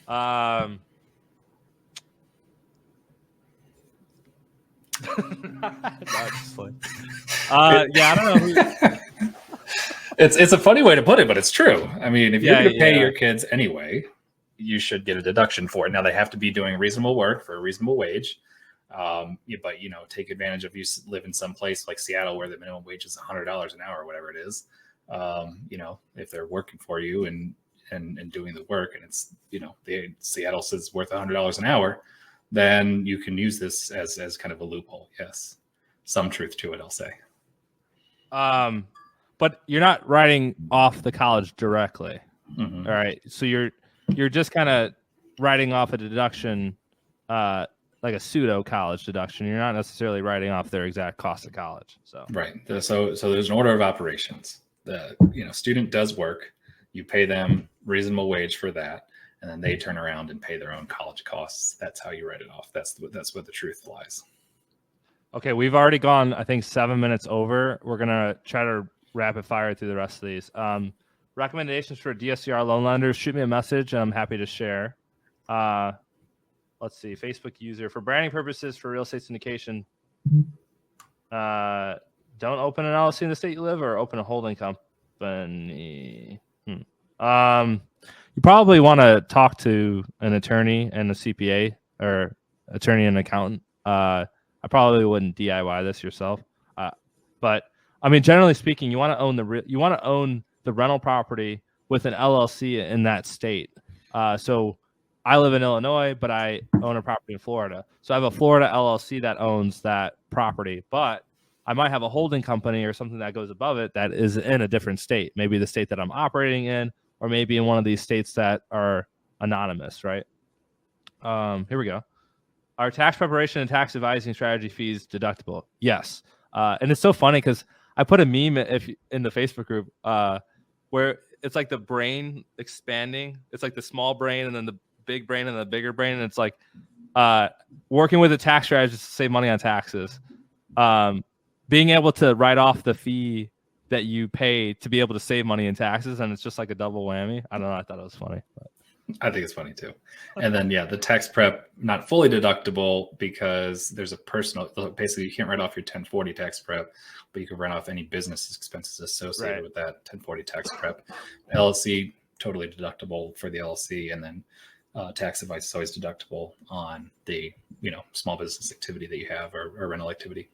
No, just like, yeah, I don't know. It's a funny way to put it, but it's true. I mean, if you're Yeah, going to pay yeah. your kids anyway, you should get a deduction for it. Now they have to be doing reasonable work for a reasonable wage. But take advantage of you live in some place like Seattle where the minimum wage is $100 an hour or whatever it is. If they're working for you and doing the work, and it's Seattle says worth $100 an hour, then you can use this as kind of a loophole. Yes, some truth to it, I'll say. But you're not writing off the college directly. Mm-hmm. All right, so you're just kind of writing off a deduction, like a pseudo college deduction. You're not necessarily writing off their exact cost of college. So right. So there's an order of operations. The student does work, you pay them reasonable wage for that, and then they turn around and pay their own college costs. That's how you write it off. That's what the truth lies. Okay, we've already gone, I think, 7 minutes over. We're gonna try to rapid fire through the rest of these. Recommendations for DSCR loan lenders, shoot me a message and I'm happy to share. Let's see, Facebook user. For branding purposes for real estate syndication, don't open an LLC in the state you live or open a holding company. You probably want to talk to an attorney and a CPA or attorney and accountant. I probably wouldn't DIY this yourself. But I mean, generally speaking, you want to own the rental property with an LLC in that state. So I live in Illinois, but I own a property in Florida. So I have a Florida LLC that owns that property, but I might have a holding company or something that goes above it that is in a different state, maybe the state that I'm operating in, or maybe in one of these states that are anonymous, right? Here we go. Are tax preparation and tax advising strategy fees deductible? Yes. And it's so funny because I put a meme in the Facebook group where it's like the brain expanding. It's like the small brain and then the big brain and the bigger brain. And it's like working with a tax strategist to save money on taxes. Being able to write off the fee that you pay to be able to save money in taxes. And it's just like a double whammy. I don't know. I thought it was funny. But. I think it's funny too. And then, the tax prep, not fully deductible because there's a personal, basically you can't write off your 1040 tax prep, but you can write off any business expenses associated with that 1040 tax prep. LLC, totally deductible for the LLC. And then tax advice is always deductible on the, small business activity that you have or rental activity.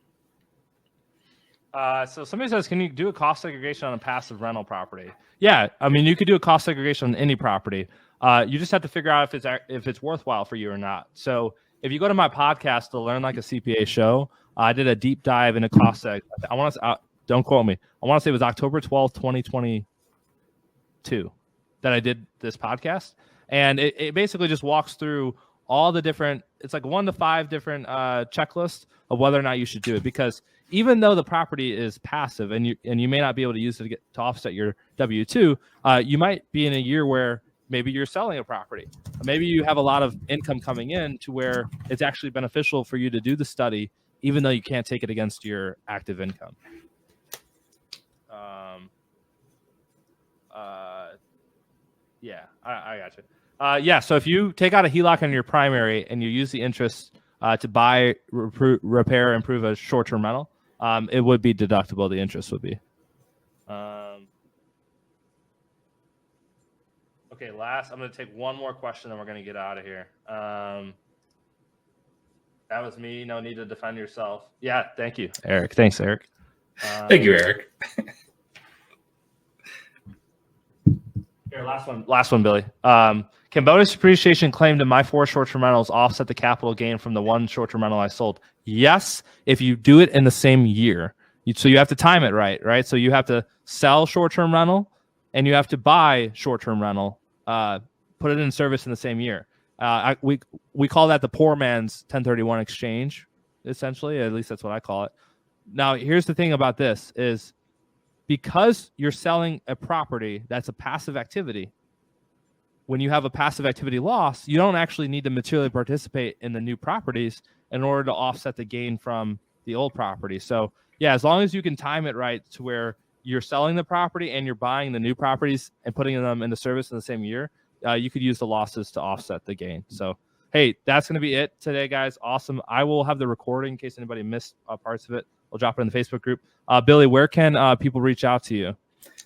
So somebody says, can you do a cost segregation on a passive rental property? Yeah. I mean, you could do a cost segregation on any property. You just have to figure out if it's worthwhile for you or not. So if you go to my podcast to learn like a CPA show, I did a deep dive into cost seg. I want to don't quote me. I want to say it was October 12th, 2022 that I did this podcast. And it basically just walks through all the different, it's like 1 to 5 different checklists of whether or not you should do it. Because even though the property is passive and you may not be able to use it to offset your W-2, you might be in a year where maybe you're selling a property. Maybe you have a lot of income coming in to where it's actually beneficial for you to do the study, even though you can't take it against your active income. Yeah, I got you. Yeah, so if you take out a HELOC on your primary and you use the interest to buy, repair, improve a short-term rental, it would be deductible. The interest would be. Okay, last, I'm going to take one more question, and we're going to get out of here. That was me. No need to defend yourself. Yeah, thank you, Eric. Thanks, Eric. Thank you, Eric. Here, last one, Billy. Can bonus depreciation claimed in my 4 short-term rentals offset the capital gain from the 1 short-term rental I sold? Yes, if you do it in the same year. So you have to time it right? So you have to sell short-term rental, and you have to buy short-term rental. Put it in service in the same year. We call that the poor man's 1031 exchange, essentially. At least that's what I call it. Now, here's the thing about this is because you're selling a property that's a passive activity, when you have a passive activity loss, you don't actually need to materially participate in the new properties in order to offset the gain from the old property. So, yeah, as long as you can time it right to where you're selling the property and you're buying the new properties and putting them into service in the same year, you could use the losses to offset the gain. So, hey, that's going to be it today, guys. Awesome. I will have the recording in case anybody missed parts of it. We'll drop it in the Facebook group. Billy, where can people reach out to you?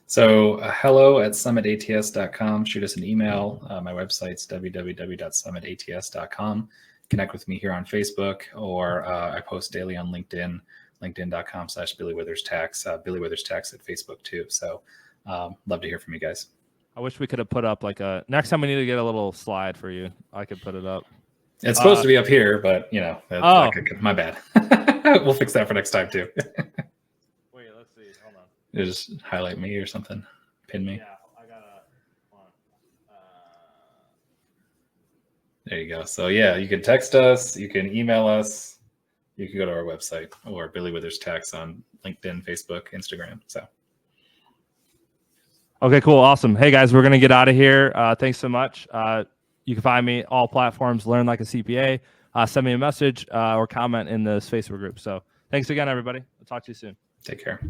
So hello@summitats.com. Shoot us an email. My website's www.summitats.com. Connect with me here on Facebook, or I post daily on LinkedIn, linkedin.com/Billy Withers Tax, Billy Withers Tax at Facebook too. So love to hear from you guys. I wish we could have put up like a, next time we need to get a little slide for you. I could put it up. It's supposed to be up here, but you know, my bad. We'll fix that for next time too. Wait, let's see. Hold on. You just highlight me or something, pin me. Yeah, I gotta. There you go. So yeah, you can text us, you can email us, you can go to our website, or Billy Withers Tax on LinkedIn, Facebook, Instagram. So. Okay, cool. Awesome. Hey guys, we're going to get out of here. Thanks so much. You can find me all platforms, Learn Like a CPA. Send me a message or comment in this Facebook group. So thanks again, everybody. I'll talk to you soon. Take care.